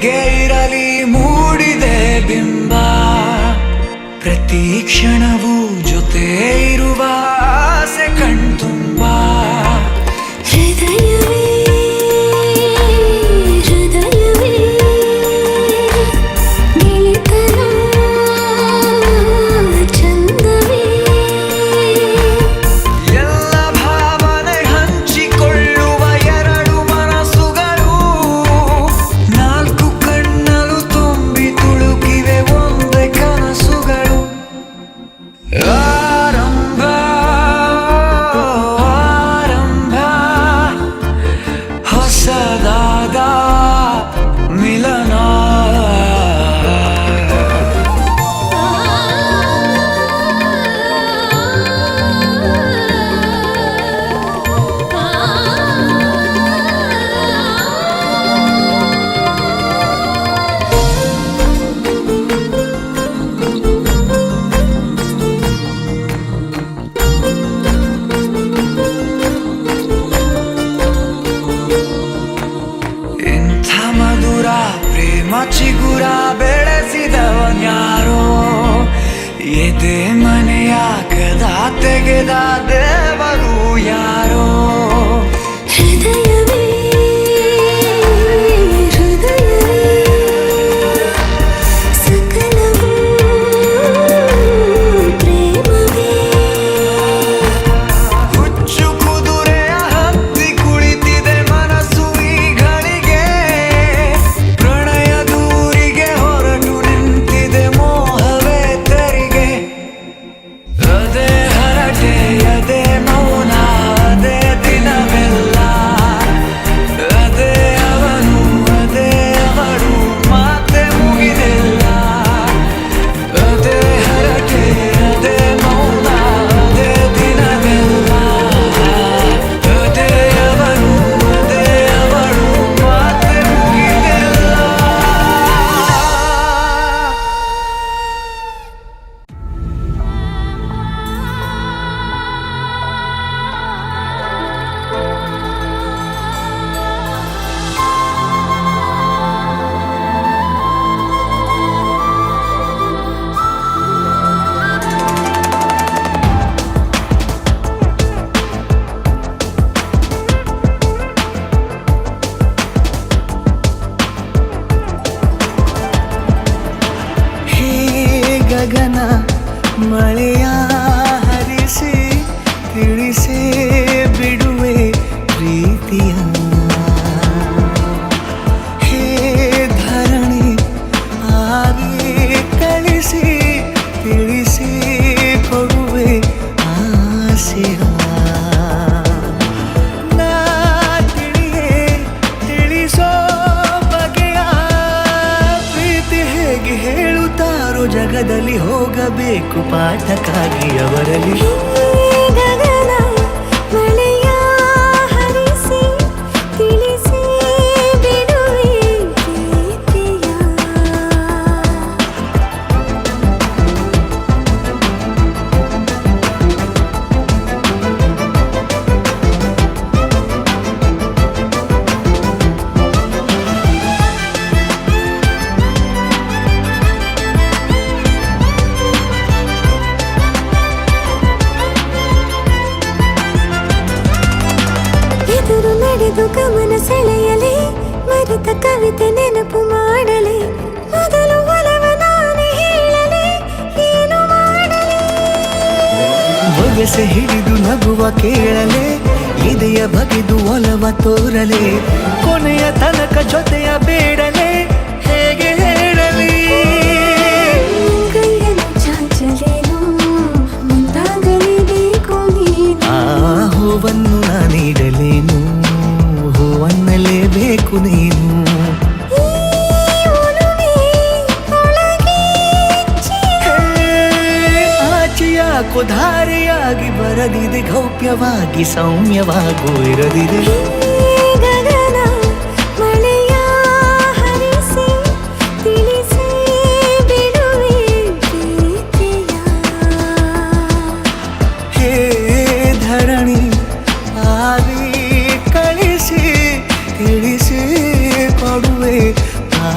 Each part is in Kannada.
ಹೇಗೆ ಇರಲಿ ಮೂಡಿದೆ ಬಿಂಬ, ಪ್ರತಿ ಕ್ಷಣವೂ ಜೊತೆ ಇರುವ ಆಸೆ ಕಣ್ತುಂಬ. ಹೃದಯವೇ ಹೃದಯವೇ ಗೆಳೆತನ ಚಂದವೇ, ಎಲ್ಲ ಭಾವನೆ ಹಂಚಿಕೊಳ್ಳುವ ಎರಡು ಮನಸ್ಸುಗಳು, ನಾಲ್ಕು ಕಣ್ಣಲು ತುಂಬಿ ತುಳುಕಿವೆ ಒಂದೇ ಕನಸುಗಳು. ಆರಂಭ ಆರಂಭ ಹೊಸದಾದ ಮಿಲನ. ಇಂಥ ಮಧುರ ಪ್ರೇಮ ಚಿಗುರ ಬೆಳೆಸಿದವನ್ಯಾರೋ, ಎದೆ ಮನೆಯ ಕದ ತೆಗೆದ ದೇವರು ಯಾರೋ. ಹೃದಯವೇ ಹೃದಯವೇ ಸಕಲವೂ ಪ್ರೇಮವೇ, ಹುಚ್ಚು ಕುದುರೆಯ ಹತ್ತಿ ಕುಳಿತಿದೆ ಮನಸ್ಸು ಈ ಗಳಿಗೆ, ಪ್ರಣಯ ದೂರಿಗೆ ಹೊರಟು ನಿಂತಿದೆ ಮೋಹವೇ ತೆರಿಗೆ. ಅದೇ ಹರಟೆ ಅದೇ ಮೌನ ಅದೇ ದಿನವೆಲ್ಲ, ಅದೇ ಅವನು ಅದೇ ಅವಳು ಮಾತೆ ಮುಗಿದಿಲ್ಲ. ಅದೇ ಹರಟೆ ಅದೇ ಮೌನ ಅದೇ ದಿನವೆಲ್ಲ, ಅದೇ ಅವನು ಅದೇ ಅವಳು ಮಾತೆ ಮುಗಿದಿಲ್ಲ. ಹೇ ಗಗನ ಮಳೆಯ ಹರಿಸಿ ತಿಳಿಸೇ ಬಿಡುವೆ ಪ್ರೀತಿಯ. ಹೇ ಧರಣಿ ಆಗಿ ಕಳಿಸಿ ತಿಳಿಸಿ ಕೊಡುವೆ ಆಸೆಯ. ನಾ ತಿಳಿಯೇ ತಿಳಿಸೋ ಬಗೆಯ ಪ್ರೀತಿ ಹೇಗೆ ಹೇಳುತ್ತಾರೋ, ಜಗದಲ್ಲಿ ಹೋಗಬೇಕು ಪಾಠಕ್ಕಾಗಿ ಅವರಲ್ಲಿ. ಗಗನ ಮಳೆಯ ಹರಿಸಿ ತಿಳಿಸಿ ಬಿಡುವೆ ಪ್ರೀತಿಯ. ಎದುರು ನಡೆದು ಗಮನ ಸೆಳೆಯಲಿ, ಮರೆತ ಕವಿತೆ ನೆನಪು ಮಾಡಲಿ, ಮೊದಲು ಒಲವ ನಾನೇ ಹೇಳಲಿ, ಏನು ಮಾಡಲಿ. ಬೊಗಸೆ ಹಿಡಿದು ನಗುವ ಕೇಳಲೆ, ಇದೆಯ ಬಗೆದು ಒಲವ ತೋರಲೆ, ಕೊನೆಯ ತನಕ ಜೊತೆಯ ಬೇಡಲೆ, ಹೇಗೆ ಹೇಳಲಿ. ಕೈಯನ್ನು ಚಾಚಲೇನು ಮುಂದಾಗಲೇಬೇಕು ನೀನು. ಆ ಹೂವನ್ನು ನಾನೀಡಲೇನು, ಹೂವನ್ನಲೇಬೇಕು ನೀನು. ಈ ಒಲವೇ ಒಳಗೆ ಆಚೆಯಾಕೋ ಧಾರೆಯಾಗಿ ಬರದಿದೆ, ಗೌಪ್ಯವಾಗಿ ಸೌಮ್ಯವಾಗೂ ಇರದಿದೆ. ಗಗನ ಮಳೆಯ ಹರಿಸಿ ತಿಳಿಸಿ ಬಿಡುವೆ ಪ್ರೀತಿಯ. ಹೇ ಧರಣಿ ಆಗಿ ಕಳಿಸಿ ತಿಳಿಸಿ ಕೊಡುವೆ ಆ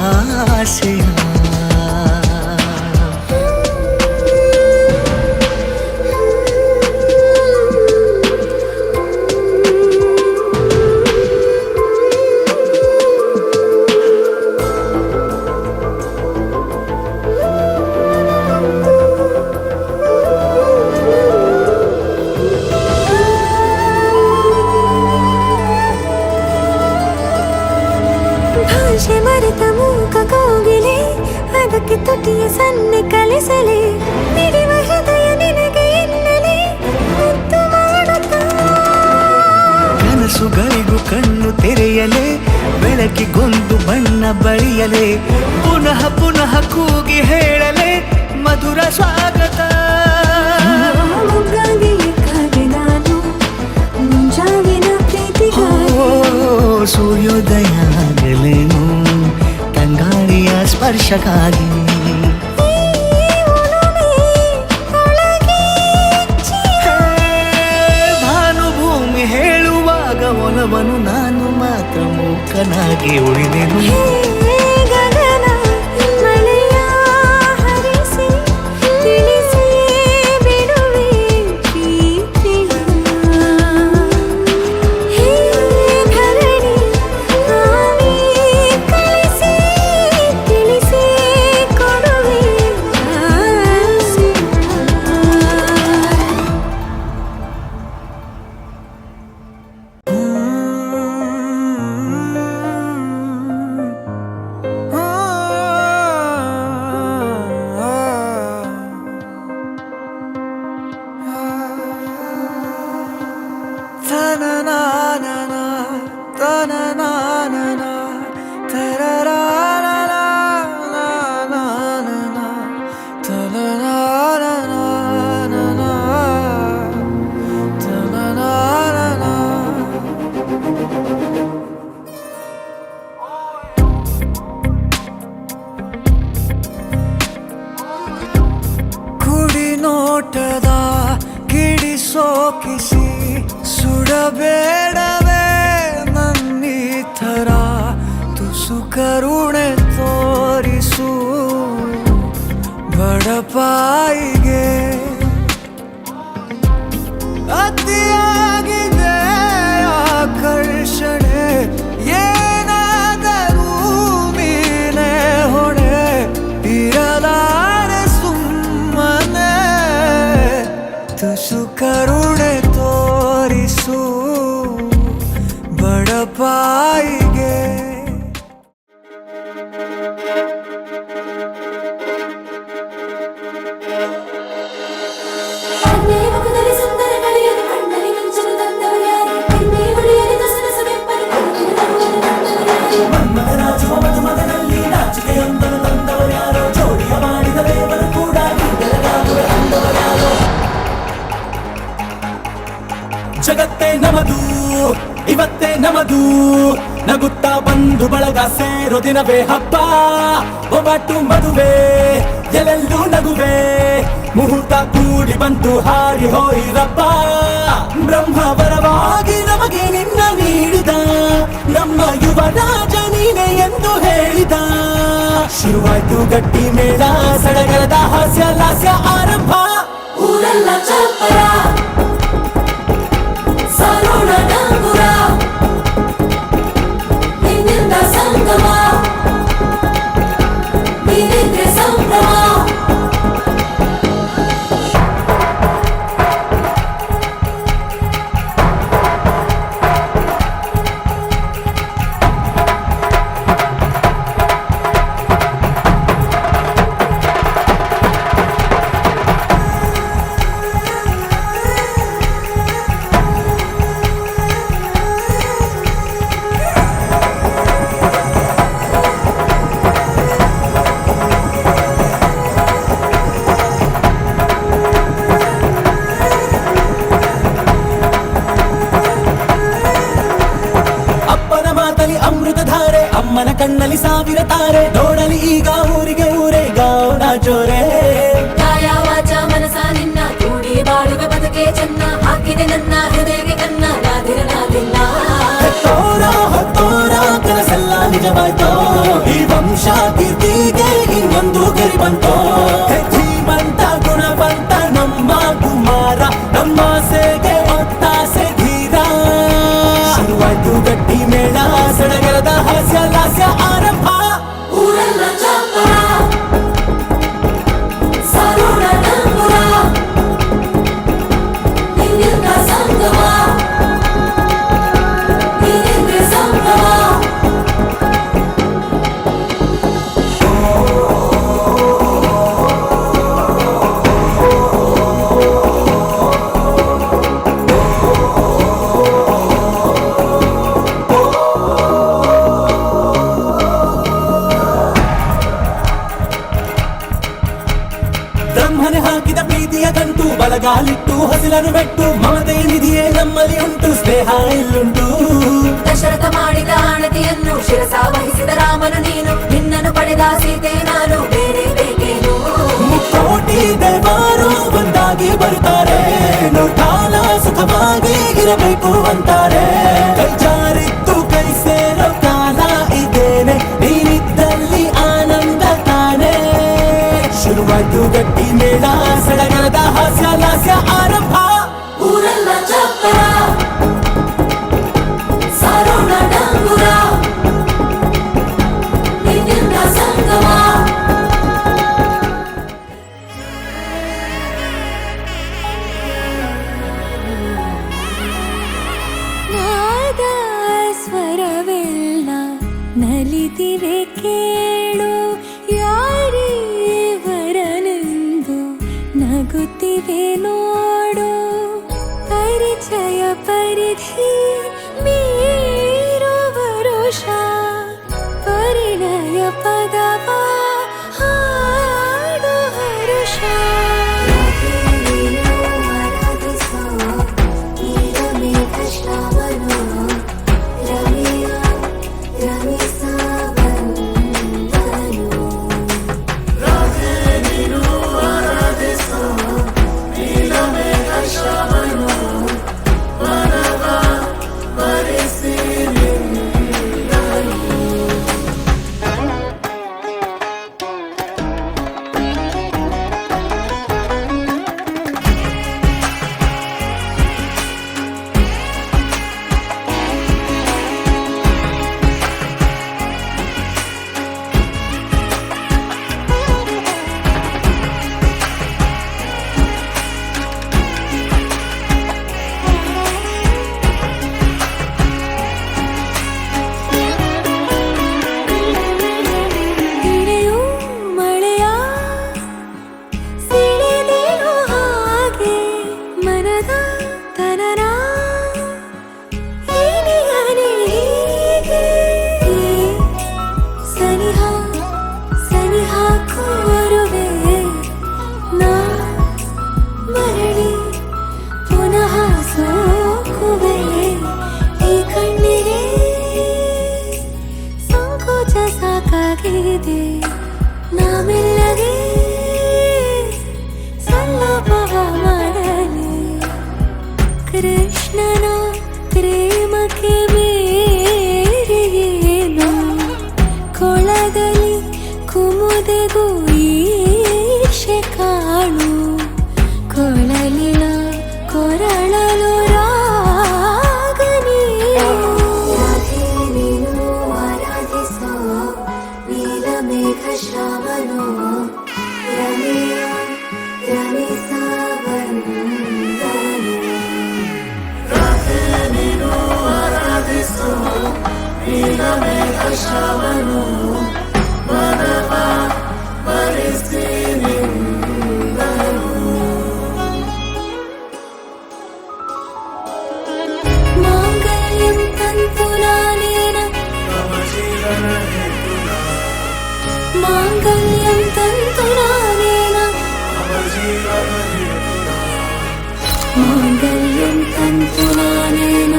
ತುಟಿಯ ಸನ್ನೆ ಕಲಿಸಲೇ ಮಿಡಿವ ಹೃದಯ ನಿನಗೆ ಎನ್ನಲೇ ಮುದ್ದು ಮಾಡುತ್ತಾ ಕನಸುಗಳಿಗೂ ಕಣ್ಣು ತೆರೆಯಲೇ ಬೆಳಕಿಗೊಂದು ಬಣ್ಣ ಬಳಿಯಲೇ ಪುನಃ ಪುನಃ ಕೂಗಿ ಹೇಳಲೇ ಮಧುರ ಸ್ವಾಗತ ಮುಗ್ಗಾಗಿ ಕಾದೆ ನಾನು ಮುಂಜಾವಿನ ಪ್ರೀತಿಗಾಗಿ ಸೂರ್ಯೋದಯ ಆಗಲೇನು ತಂಗಾಳಿಯ ಸ್ಪರ್ಶಕ್ಕಾಗಿ ಭಾನುಭೂಮಿ ಹೇಳುವಾಗ ಒಲವನು ನಾನು ಮಾತ್ರ ಮೂಕನಾಗಿ ಉಳಿದೆನು ಗಗನ ಮಳೆಯ ಹರಿಸಿ ತಿಳಿಸಿ ಬಿಡುವೆ ಪ್ರೀತಿಯ ಹೇ ಧರಣಿ ಆವಿ ಕಳಿಸಿ ತಿಳಿಸಿ ಕೊಡುವೆ ಆಸೆಯ ಕುಡಿ ನೋಟದ ಕಿಡಿ ಸೋಕಿಸಿ ಸುಡಬೇಡವೇ ನನ್ನಿ ಥರ ತುಸು ಕರುಣೆ ತೋರಿಸು ಬಡಪಾಯಿಗೆ ಅತಿಯಾಗಿದೆ ಆಕರ್ಷಣೆ ಏನಾದರೂ ಮೀನೆ ಹೊಣೆ ಇರಲಾರೆ ಸುಮ್ಮನೆ ತುಸು ಕರುಣೆ ತೋರಿಸು ಬಡಪಾಯಿಗೆ ಕಣ್ಣೇ ಮುಖದಲ್ಲಿ ಸುಂದರ ಕಳೆಯನ್ನು ಕಣ್ಣಲ್ಲಿ ಮಿಂಚಲು ತಂದವರ್ಯಾರು ಎಣ್ಣೆ ಹೊಳೆಯಲಿ ದಸರ ಸವೆಪ್ಪಲು ಮನ್ಮಥನಾಚುವ ಮಧುಮಗನಲ್ಲಿ ನಾಚಿಕೆಯೊಂದನ್ನು ತಂದವರ್ಯಾರೋ ಜೋಡಿಯ ಮಾಡಿದ ದೇವರು ಕೂಡ ಬೆಳಗಾಗುವ ತಂದವರ್ಯಾರೋ ಜಗತ್ತೇ ನಮದು ಇವತ್ತೇ ನಮದು ನಗುತ್ತಾ ಬಂದು ಬಳಗ ಸೇರೋ ದಿನವೇ ಹಬ್ಬ ಒಬ್ಬಟ್ಟು ಮದುವೆ ಎಲ್ಲೆಲ್ಲೂ ನಗುವೆ ಮುಹೂರ್ತ ಕೂಡಿ ಬಂತು ಹಾರಿ ಹೋಯಿರಪ್ಪ ಬ್ರಹ್ಮ ವರವಾಗಿ ನಮಗೆ ನಿನ್ನ ನೀಡಿದ ನಮ್ಮ ಯುವರಾಜ ನೀನೆ ಎಂದು ಹೇಳಿದ ಶುರುವಾಯ್ತು ಗಟ್ಟಿ ಮೇಳ ಸಡಗರದ ಹಾಸ್ಯ ಲಾಸ್ಯ ಆರಂಭ ಊರೆಲ್ಲ ಚಾಪರ ಸಾರೋಣ ಡಂಗುರ ನಿನ್ನಿಂದ ಸಂಗಮ ನೀನಿದ್ರೆ ಸಂಭ್ರಮ ಅಮ್ಮನ ಕಣ್ಣಲ್ಲಿ ಸಾವಿರ ತಾರೆ ನೋಡಲಿ ಈಗ ಊರಿಗೆ ಊರೇ ಗಾವನ ಜೋರೆ ಕಾಯ ವಾಚ ಮನಸ ನಿನ್ನ ಕೂಡಿ ಬಾಳುವ ಬದುಕೆ ಚೆನ್ನ ಹಾಕಿದೆ ನನ್ನ ಹೃದಯಕ್ಕೆ ಕನ್ನ ನಾದಿರಲಾಗಿಲ್ಲ ಹೆತ್ತೋರ ಹೊತ್ತೋರ ಕನಸೆಲ್ಲ ನಿಜವಾಯ್ತೋ ಈ ವಂಶ ಕೀರ್ತಿಗೆ ಇನ್ನೊಂದು ಗರಿ ಬಂತೋ ಧೀಮಂತ ಗುಣವಂತ ನಮ್ಮ ಕುಮಾರ ನಮ್ಮ ಸೇಗೆ ಒತ್ತಾಸೆ ಧೀರ ಶುರುವಾಯ್ತು ಗಟ್ಟಿ ಮೇಳ ಸಡಗರದ ಹಾಸ್ಯ ಲಾಸ್ಯ ಆರಂಭ ಊರೆಲ್ಲ ಚಾಪರ ಸಾರೋಣ ಡಂಗುರ ನಿನ್ನಿಂದ ಸಂಗಮ ನೀನಿದ್ರೆ ಸಂಭ್ರಮ ಬ್ರಹ್ಮನೆ ಹಾಕಿದ ಪ್ರೀತಿಯ ಗಂಟು ಬಲಗಾಲಿಟ್ಟು ಹಸಿಲನ್ನು ಬೆಟ್ಟು ಮಮತೆ ನಿಧಿಯೇ ನಮ್ಮಲ್ಲಿ ಉಂಟು ಸ್ನೇಹ ಇಲ್ಲುಂಟು ದಶರಥ ಮಾಡಿದ ಆಣತಿಯನ್ನು ಶಿರಸ ವಹಿಸಿದ ರಾಮನು ನೀನು ನಿನ್ನನ್ನು ಪಡೆದ ಸೀತೆ ನಾನು ಬೇರೆ ಬೇಕೇನು ಕೋಟಿ ದೇವರು ಒಂದಾಗಿ ಬರುತ್ತಾರೆ ಕಾಲ ಸುಖವಾಗಿ ಇರಬೇಕು ಅಂತಾರೆ ಕೈ ಜಾರಿತ್ತು ಕೈ ಸೇರೋ ಕಾಲ ಇದೇನೆ ನೀನಿದ್ದಲ್ಲಿ ಆನಂದ ತಾನೆ ಶುರುವಾಯ್ತು ಗಟ್ಟಿ ಮೇಳ ಸಡಗರದ ಹಾಸ್ಯ ಲಾಸ್ಯ ಆರಂಭ ಊರೆಲ್ಲ ಚಪ್ಪರ ಸಾರೋಣ ಡಂಗುರ ನಿನ್ನಿಂದ ಸಂಗಮ ನಾದ ಸ್ವರವೆಲ್ಲ ನಲಿದಿವೆ ಕೇಳು ಯಾರೀವರನೆಂದು ನಗುತ್ತಿವೆ ನೋಡು ಪರಿಚಯ ಪರಿಧಿ ಮೀರೋ ವರುಷ ಪರಿಣಯ ಪದವ ಹಾಡು ಹರುಷ ನಾಮೆಲ್ಲಗೆ ಸಲ್ಲಭವ ಮಾಡಲಿ ಕೃಷ್ಣನ ಪ್ರೇಮಕ್ಕೆ ಬೇರೆಯೇನು ಕೊಳದಲ್ಲಿ ಕುಮುದೆಗೂ ಈಶೆ ಕಾಣು ಕೊಳಲಿನ ಕೊರಳಲು ಶ್ರಾವಣೋ ರಮೆಯ ರಮಿಸವಂದನು ರಾಧೆ ನೀನು ಆರಾಧಿಸೋ ನೀಲಮೇಘ ಶ್ರಾವಣೋ ಮನವ ಬರಿಸಿ ನಿಂದನು ಮಾಂಗಲ್ಯಂ ತಂತುನಾನೇನ ಮಮ ಜೀವನ ಮಾಂಗಲ್ಯಂ ತಂತುನಾನೇನ ಮಾಂಗಲ್ಯಂ ತಂತುನಾನೇನ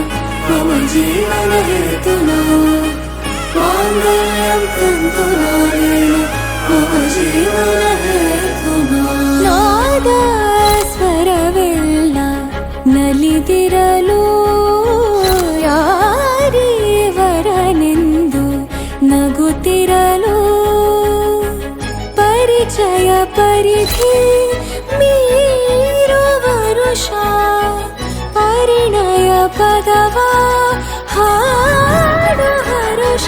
ಮಮ ಜೀವನ ಹೇತುನಾ ಮಾಂಗಲ್ಯಂ ತಂತುನಾನೇನ ಮಮ ಜೀವನ ಹೇತುನಾ ನಾದ ಸ್ವರವೆಲ್ಲ ನಲಿದಿರಲು ಯಾರೀವರನೆಂದು ನಗುತ್ತಿರಲು ಪರಿಚಯ ಪರಿಧಿ ಮೀರೋ ವರುಷ ಪರಿಣಯ ಪದವ ಹಾಡು ಹರುಷ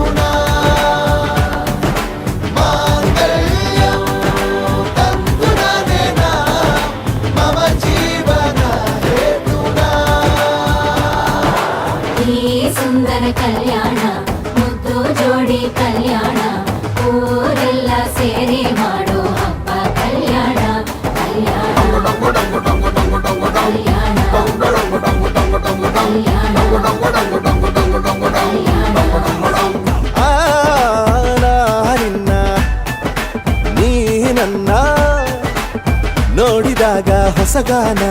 ಸೇರಿ ಮಾಡೋ ಹಬ್ಬ ಕಲ್ಯಾಣ ಕಲ್ಯಾಣ ಕಲ್ಯಾಣ ಆ, ನಾ ನಿನ್ನ ನೀ ನನ್ನ ನೋಡಿದಾಗ ಹೊಸಗಾನ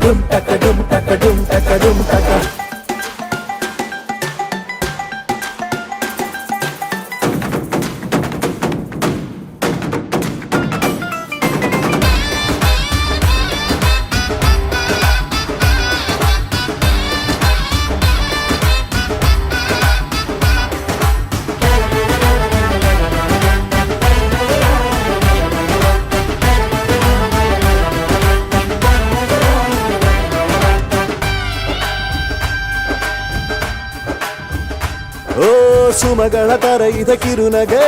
ಡುಮ್ ಟಕ ಡುಮ್ ಟಕ ಡುಮ್ ಟಕ ಡುಮ್ ಟಕ. ಓ ಸುಮಗಳ ತರ ಇದೆ ಕಿರುನಗೆ,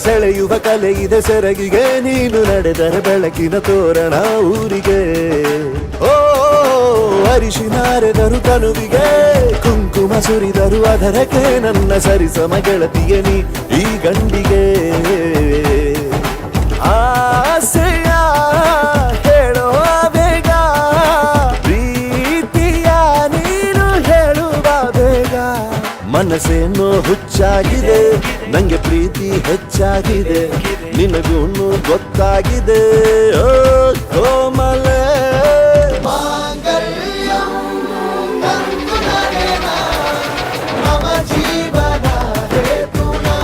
ಸೆಳೆಯುವ ಕಲೆ ಇದೆ ಸೆರಗಿಗೆ, ನೀನು ನಡೆದರೆ ಬೆಳಕಿನ ತೋರಣ ಊರಿಗೆ. ಓ ಅರಿಶಿನಾರೆದರು ತನುವಿಗೆ, ಕುಂಕುಮ ಸುರಿದರು ಅದರಕ್ಕೆ, ನನ್ನ ಸರಿಸಮ ಗೆಳತಿಯ ನೀ ಈ ಗಂಡಿಗೆ. ಆಸೆಯ ಹೇಳೋ ಬೇಗ, ಪ್ರೀತಿಯ ನೀನು ಹೇಳುವ ಬೇಗ. ಮನಸ್ಸೇನೋ ಹುಚ್ಚಾಗಿದೆ, ನಂಗೆ ಪ್ರೀತಿ ಹೆಚ್ಚಾಗಿದೆ, ನಿನಗೂನು ಗೊತ್ತಾಗಿದೆ. ಓ ಕೋಮಲೆ ಜೀವನ ಹೇತುನಾ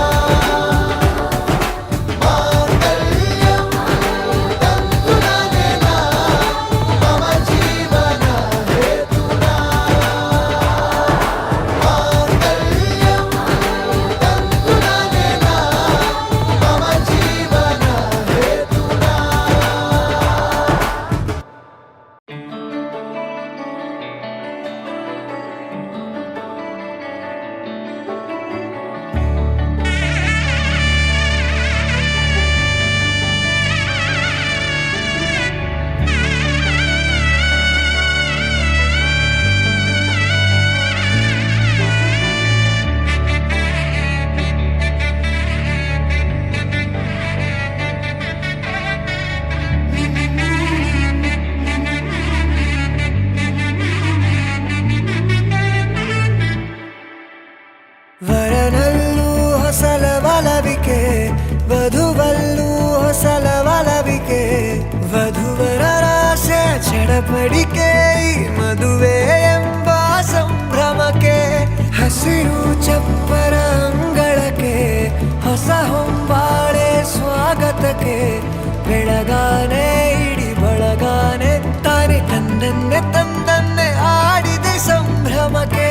ವರನಲ್ಲೂ ಹೊಸಲ ಒಲವಿಕೆ, ವಧುವಲ್ಲೂ ಹೊಸಲ ಒಲವಿಕೆ, ವಧುವರರಾಸೆ ಚಡಪಡಿಕೆ, ಈ ಮದುವೆ ಎಂಬ ಸಂಭ್ರಮಕ್ಕೆ. ಹಸಿರು ಚಪ್ಪರ ಅಂಗಳಕ್ಕೆ, ಹೊಸ ಹೊಂಬಾಳೆ ಸ್ವಾಗತಕ್ಕೆ, ಬೆಳಗಾನೆ ಇಡಿ ಬಳಗಾನೆ, ತಾನೆ ತಂದನ್ನೆ ತಂದನ್ನೆ ಆಡಿದೆ ಸಂಭ್ರಮಕ್ಕೆ.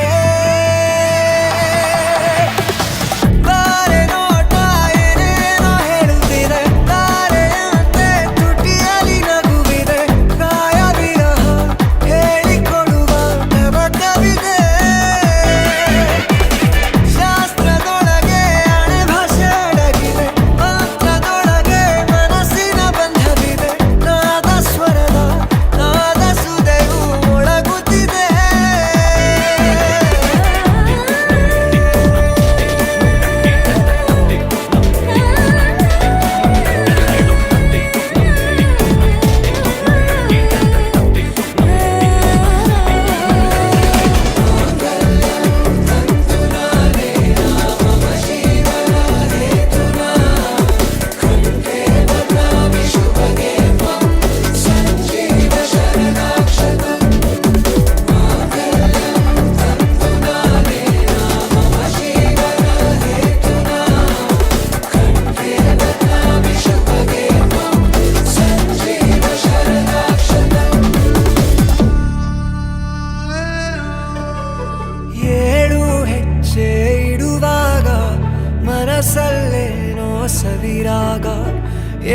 ಮನಸ್ಸಲ್ಲೇನೋ ಸವಿರಾಗ,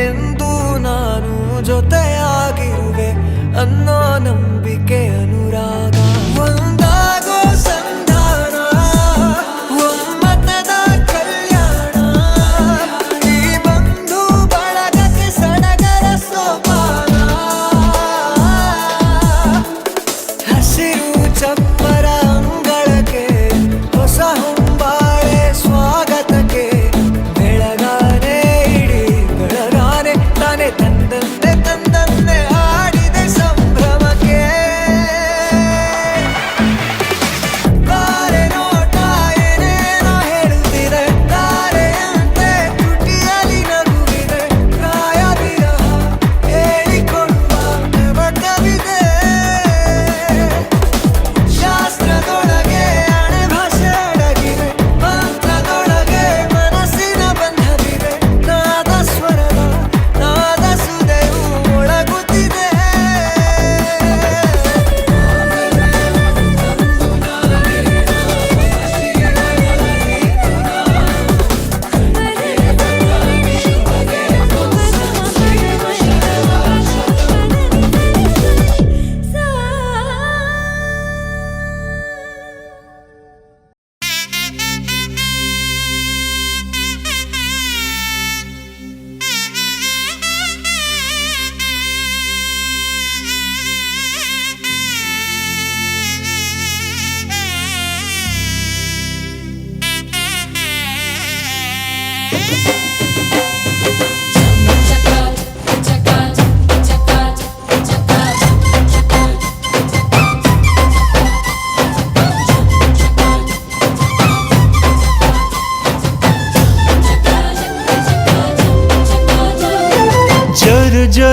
ಎಂದು ನಾನು ಜೊತೆಯಾಗಿರುವೆ ಅನ್ನೋ ನಂಬಿಕೆ ಅನುರಾಗ. ಒಂದಾಗೋ ಸಂಧಾನ, ಒಮ್ಮತದ ಕಲ್ಯಾಣ, ಈ ಬಂಧು ಬಳಗಕ್ಕೆ ಸಡಗರ ಸೋಪಾನ. ಹಸಿರು ಚಪ್ಪರ ಅಂಗಳಕ್ಕೆ, ಹೊಸ ಹೊಂಬಾಳೆ ಸ್ವಾಗತಕ್ಕೆ, ಬೆಳಗಾನೆ ಇಡಿ ಬೆಳಗಾನೆ,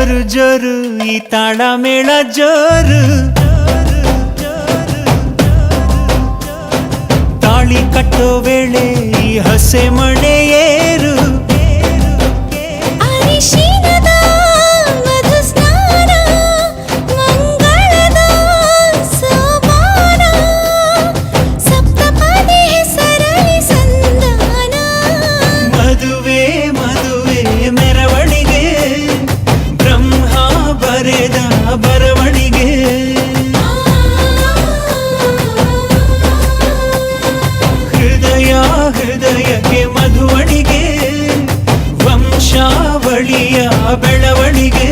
ಜರು ಜರು ಈ ತಾಳ ಮೇಳ ಜೋರು ತಾಳಿ ಕಟ್ಟೋ ವೇಳೆ ಈ ಹಸೆ ಮಣೆ ಏರು ಅರಿಶಿನದ ಮಧು ಸ್ನಾನ ಮಂಗಳದ ಸೋಪಾನ ಸಪ್ತಪದಿ ಹೆಸರಳಿ ಸಂಧಾನ ಮದುವೆ ಮದುವೆ ಮೆರವಣಿಗೆ ಬ್ರಹ್ಮ ಬರೆದ ಬರವಣಿಗೆ ಹೃದಯ ಹೃದಯಕ್ಕೆ ಮಧುವಣಿಗೆ ವಂಶಾವಳಿಯ ಬೆಳವಣಿಗೆ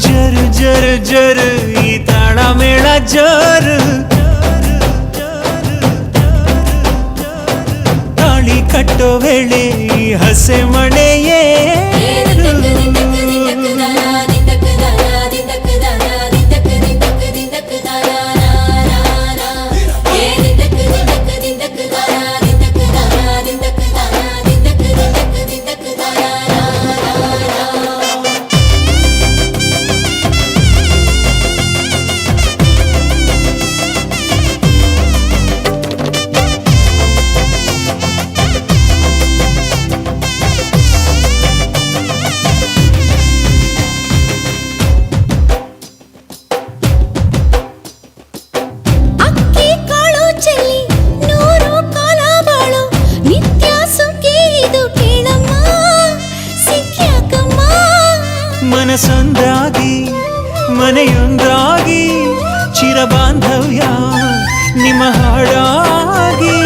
ಜರು ಜರು ಜರು ಈ ತಾಳ ಮೇಳ ಜರು ತಾಳಿ ಕಟ್ಟೋ ವೇಳೆ ಈ ಹಸೆ ಮಣೆಯೇ ಅಕ್ಕಿ ಕಾಳು ಚೆಲ್ಲಿ ನೂರು ಕಾಲ ಬಾಳು ನಿತ್ಯ ಸುಖಿ ಇದು ಕೇಳಮ್ಮ ಸಿಕ್ಯಾಕಮ್ಮ ಮನಸೊಂದಾಗಿ ಮನೆಯೊಂದಾಗಿ ಚಿರಬಾಂಧವ್ಯ ನಿಮ್ಮ ಹಾಡಾಗಿ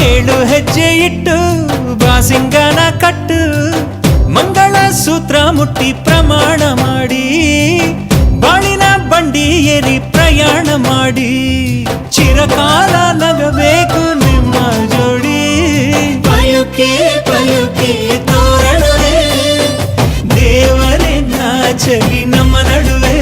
7 ಹೆಜ್ಜೆ ಇಟ್ಟು ಬಾಸಿಂಗನ ಕಟ್ಟು ಮಂಗಳ ಸೂತ್ರ ಮುಟ್ಟಿ ಪ್ರಮಾಣ ಮಾಡಿ ಬಾಳಿನ ಬಂಡಿ ಏರಿ ಪ್ರಯಾಣ ಮಾಡಿ ಚಿರಕಾಲ ನಗಬೇಕು ನಿಮ್ಮ ಜೋಡಿ ಪಯುಕೆ ಪಯುಕೆ ತೋರಣವೇ ದೇವರೇ ನಾಚಲಿ ನಮ್ಮ ನಡುವೆ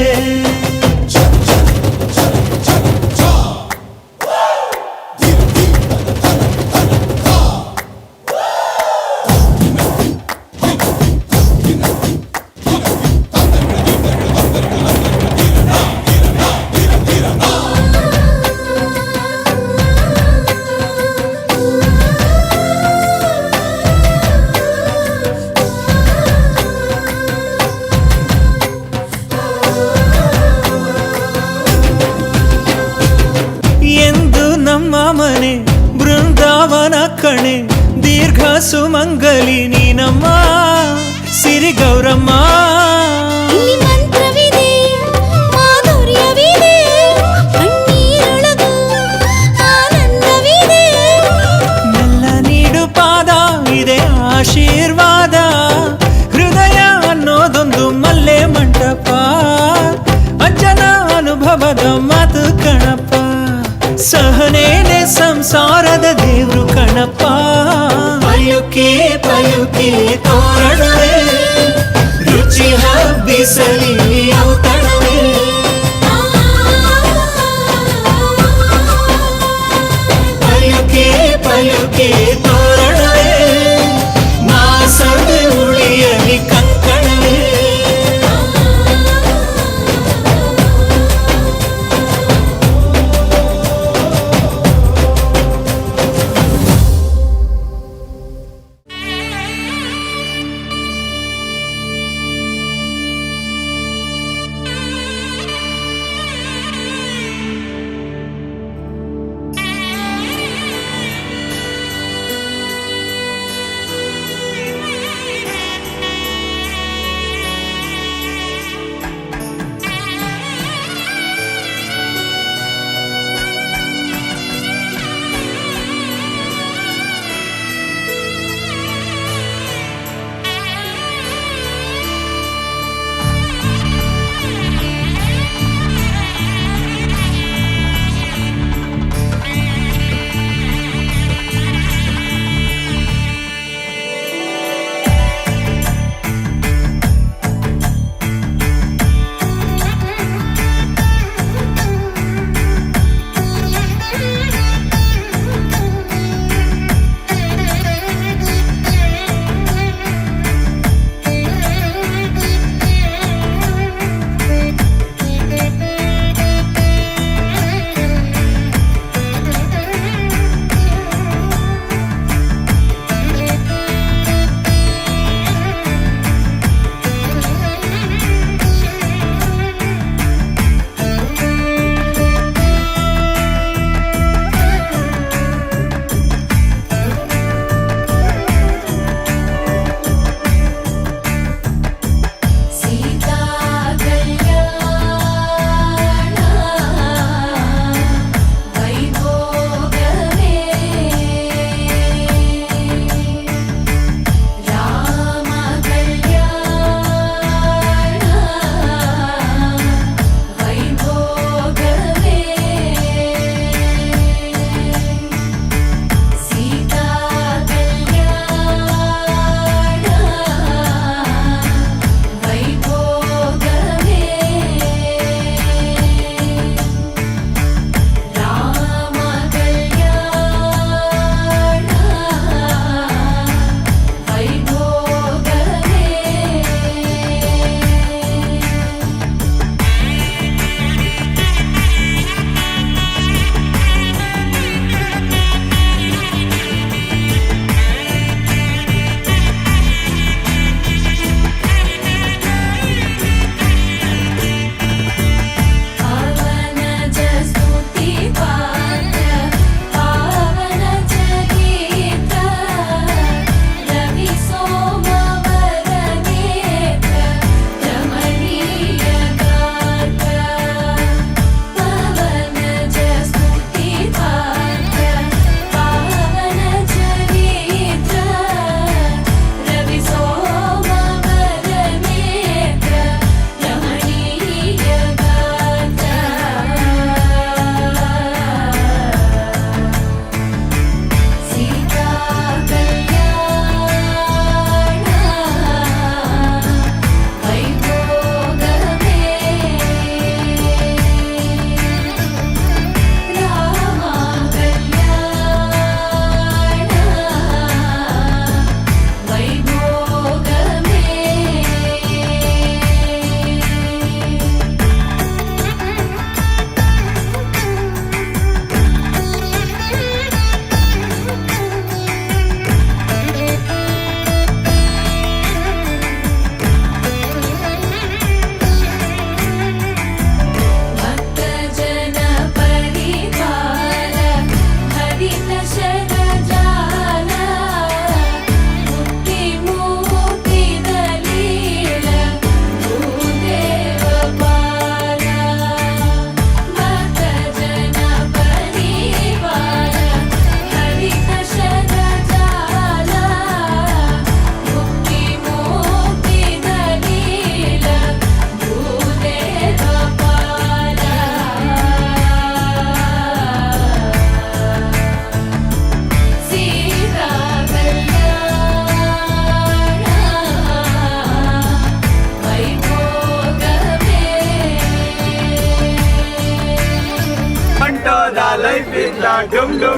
ಎಂದು ನಮ್ಮ ಮನೆ ಬೃಂದಾವನ ಕಣೆ ದೀರ್ಘ ಸುಮಂಗಲಿ ನೀನಮ್ಮ ಸಿರಿ ಗೌರಮ್ಮ ಇಲ್ಲಿ ಮಂತ್ರವಿದೆ ಮಾಧುರ್ಯವಿದೆ ಕಣ್ಣೀರೊಳಗೂ ಆನಂದವಿದೆ ಮೆಲ್ಲ ನೀಡು ಪಾದ ಇದೆ ಆಶೀರ್ವಾದ ಹೃದಯ ಅನ್ನೋದೊಂದು ಮಲ್ಲೆ ಮಂಟಪ ಅಜ್ಜನ ಅನುಭವದ ಮಾತು ಕಣಪ್ಪ ಸಹನೇನೆ ಸಂಸಾರದ ದೇವ್ರು ಕಣಪ್ಪ ಪಯುಕೆ ಪಯುಕೆ ತೋರಣವೇ ರುಚಿ ಹಬ್ಬಿಸಲಿ ಔತಣವೇ ಪಯುಕೆ ಪಯುಕೆ ತೋರಣವೇ ಮಾಸವೇ ಉಳಿಯಲಿ ಕಂಕಣವೇ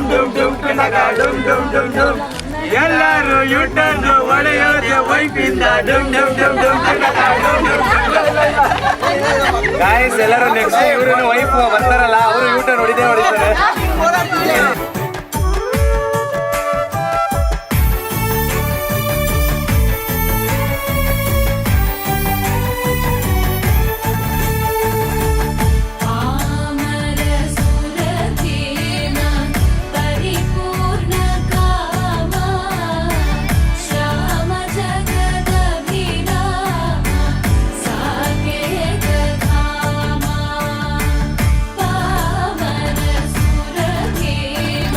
ಡುಮ್ ಡುಮ್ ಡುಮ್ ಕನಕ ಡುಮ್ ಡುಮ್ ಡುಮ್ ಡುಮ್ ಎಲ್ಲರೂ ಯೂಟರ್ನ್ ಹೊಡೆಯೋದೆ ವೈಫಿಂದ ಡುಮ್ ಡುಮ್ ಡುಮ್ ಡುಮ್ ಕನಕ ಡುಮ್ ಡುಮ್ ಗಾಯ್ಸ್ ಎಲ್ಲರೂ ನೆಕ್ಸ್ಟ್ ಇವ್ರು ವೈಫ್ ಬರ್ತಾರಲ್ಲ ಅವರು ಯೂಟರ್ನ್ ಹೊಡಿತಾರೆ ಆಮರ ಸುರತೇನ ಪರಿಪೂರ್ಣ ಕಾಮ ಶ್ಯಾಮ ಜಗದಭಿರಾಮ ಸಾಕೇತ ಧಾಮ ಪಾಮರ ಸುರತೇನ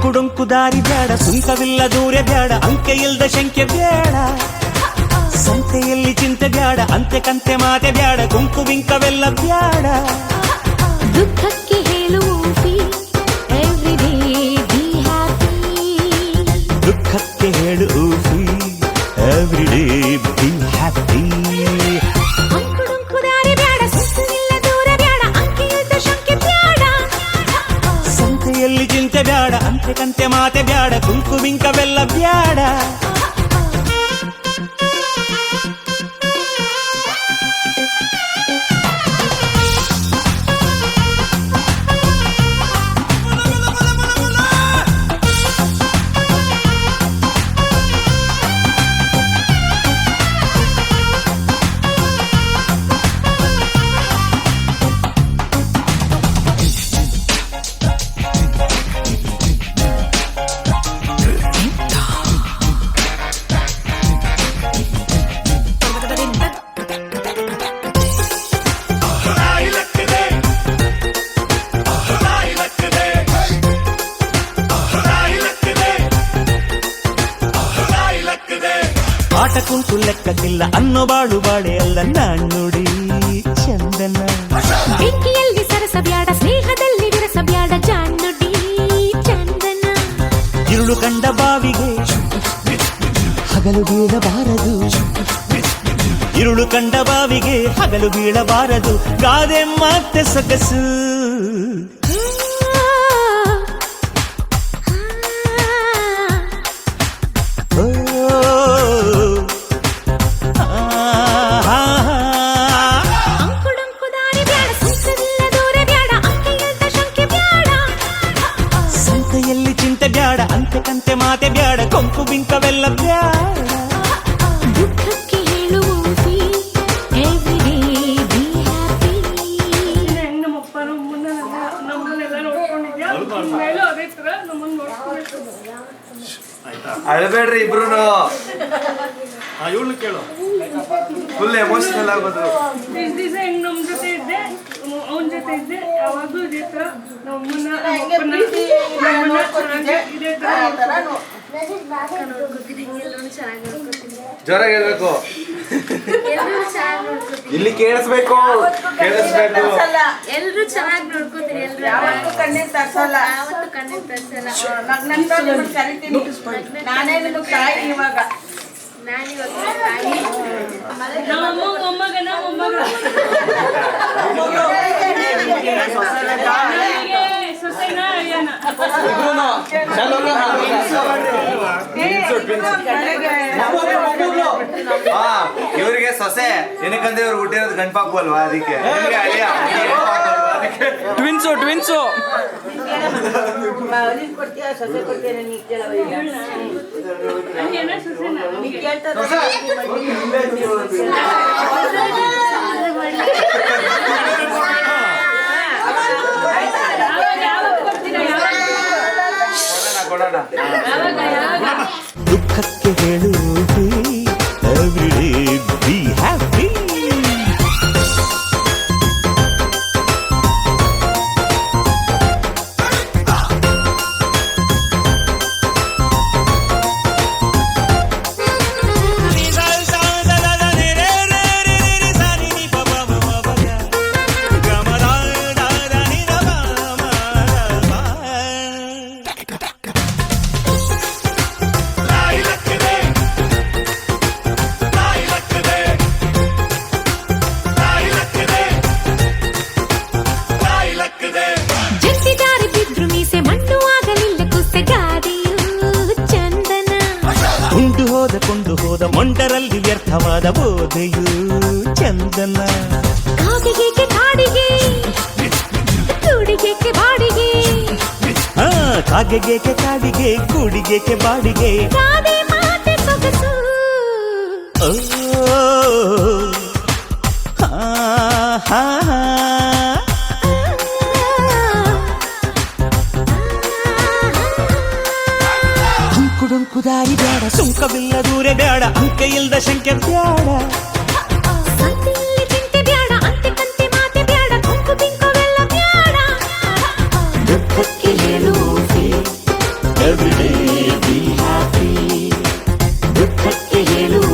ಅಂಕುಡೊಂಕು ದಾರಿ ಬ್ಯಾಡ, ಸುಂಕವಿಲ್ಲ ದೂರ ಬ್ಯಾಡ, ಅಂಕೆ ಇಲ್ದ ಶಂಕೆ ಬ್ಯಾಡ. ಸಂತೆಯಲ್ಲಿ ಚಿಂತೆ ಬ್ಯಾಡ, ಅಂತೆ ಕಂತೆ ಮಾತೆ ಬ್ಯಾಡ, ಗುಂಪು ಬಿಂಕವೆಲ್ಲ ಬ್ಯಾಡ. ದುಃಖಕ್ಕೆ ಹೇಳುವ ಎವ್ರಿ ಡೇ ಬಿ ಹ್ಯಾಪಿ. ದುಃಖಕ್ಕೆ ಹೇಳು ಎವ್ರಿ ಡೇ ಬಿ ಹ್ಯಾಪಿ. ಅಂಕುಡೊಂಕು ದಾರಿ ಬ್ಯಾಡ, ಸುಖವಿಲ್ಲ ದೂರ ಬ್ಯಾಡ, ಅಂಕೆ ಇಲ್ದ ಶಂಕೆ ಬ್ಯಾಡ. ಸಂತೆಯಲ್ಲಿ ಚಿಂತೆ ಬ್ಯಾಡ, ಅಂತೆ ಕಂತೆ ಮಾತೆ ಬ್ಯಾಡ, ಗುಂಪು ಬಿಂಕವೆಲ್ಲ ಬ್ಯಾಡ. ಆಟ ಕುಂಟು ಲೆಕ್ಕಕ್ಕಿಲ್ಲ ಅನ್ನೋ ಬಾಳು ಬಾಳೆ ಅಲ್ಲ ನಾಣ್ಣುಡಿ ಚಂದನ. ಬೆಂಕಿಯಲ್ಲಿ ಸರಸ ಬ್ಯಾಡ, ಸ್ನೇಹದಲ್ಲಿ ವಿರಸ ಬ್ಯಾಡ, ಜಾಣ್ನುಡಿ ಚಂದನ. ഇരുಳು ಕಂಡ ಬಾವಿಗೆ ಹಗಲು ಬೀಳಬಾರದು, ഇരുಳು ಕಂಡ ಬಾವಿಗೆ ಹಗಲು ಬೀಳಬಾರದು, ಗಾದೆ ಮತ್ತೆ ಸೊಗಸು. ಅಂಕುಡೊಂಕು ದಾರಿ ಬ್ಯಾಡ, ಸುಖವಿಲ್ಲ ದೂರ ಬ್ಯಾಡ, ಅಂಕೆ ಇಲ್ದ ಶಂಕೆ ಬ್ಯಾಡ. ಸಂತೆಯಲ್ಲಿ ಚಿಂತೆ ಬ್ಯಾಡ, ಅಂತೆ ಕಂತೆ ಮಾತೆ ಬ್ಯಾಡ, ಕೊಂಪು ಬಿಂಕವೆಲ್ಲ ಬ್ಯಾಡ. ದುಃಖಕ್ಕೆ ಹೇಳುವ ಎವ್ರಿ ಡೇ ಬಿ ಹ್ಯಾಪಿ. ನಮ್ಮಪ್ಪ ನಮ್ಮನ್ನೆಲ್ಲ ನೋಡ್ಕೊಂಡಿದ್ಯಾ, ಮೇಲೂ ಅದೇ ತರ ನಮ್ಮನ್ನ ನೋಡ್ಕೊಳ್ಬೇಕು. ಅಳಬೇಡ್ರಿ ಇಬ್ರು. ಇವಳು ಕೇಳು, ಫುಲ್ ಎಮೋಷನಲ್ ಆಗೋದು. ಇಷ್ಟ್ ದಿವಸ ಹೆಂಗ್ ನಮ್ ಜೊತೆ ಇದ್ದೆ, ಅವನ ಜೊತೆ ಇದ್ದೆ, ಯಾವಾಗ್ಲೂ ಇದೇ ತರ ನಮ್ಮನ್ನ ಇದೇ ತರ ಜೋರಾಗಿ ಹೇಳ್ಬೇಕು, ಇಲ್ಲಿ ಕೇಳಿಸ್ಬೇಕು ಕೇಳಿಸ್ಬೇಕು. ಎಲ್ರು ಚೆನ್ನಾಗಿ ನೋಡ್ಕೋತೀನಿ, ಎಲ್ರು ಯಾವತ್ತೂ ಕಣ್ಣಿಗೆ ತರ್ಸಲ್ಲ, ಯಾವತ್ತು ಕಣ್ಣಿಗೆ ತರ್ಸಲ್ಲ. ಕರಿತೀನಿ, ನಾನೇ ನಿಮಗೆ ತಾಯಿ. ಇವಾಗ ನಾನಿವಾಗ ತಾಯಿ, ನಮ್ಮಮ್ಮ ಮೊಮ್ಮಗ ಸೊಸೆನ ಅಳಿಯನ. ಇವರಿಗೆ ಸೊಸೆ ಏನಕ್ಕಂದ್ರೆ ಇವ್ರು ಹುಟ್ಟಿರೋದು ಗಂಡ್ಪಾಪು ಅಲ್ವಾ, ಅದಕ್ಕೆ ಟ್ವಿನ್ಸು ಕೊಡ್ತೀಯ, ಸೊಸೆ ಕೊಡ್ತೀಯ, ನೀ ಕೇಳೋ ಅಳಿಯನ ಸೊಸೆನ ಕೊಡೋಣ. ದುಃಖಕ್ಕೆ ಹೇಳು ಎವ್ರಿ ಡೇ ಬಿ ಹ್ಯಾಪಿ. ಕೊಂಡು ಹೋದ ಮೊಂಡರಲ್ಲಿ ವ್ಯರ್ಥವಾದ ಬೋಧೆಯು ಚಂದನ. ಕಾಗೆಗೆ ಕಾಡಿಗೆ ಕೂಡಿಗೆ ಬಾಡಿಗೆ, ಕಾಗೆಗೆ ಕಾಡಿಗೆ ಕೂಡಿಗೆ ಬಾಡಿಗೆ, ಗಾದೆ ಮಾತೆ ಸೊಗಸು. ಅಂಕುಡೊಂಕು ದಾರಿ ಬ್ಯಾಡ, ಸುಂಕವಿಲ್ಲ ದೂರ ಬ್ಯಾಡ, ಅಂಕೆ ಇಲ್ದ ಶಂಕೆ ಬ್ಯಾಡ. ಸಂತೆಯಲ್ಲಿ ಚಿಂತೆ ಬ್ಯಾಡ, ಅಂತೆ ಕಂತೆ ಮಾತೆ ಬ್ಯಾಡ, ಕೊಂಕು ಬಿಂಕವೆಲ್ಲ ಬ್ಯಾಡ. ದುಃಖಕ್ಕೆ ಹೇಳು ಹೇಳು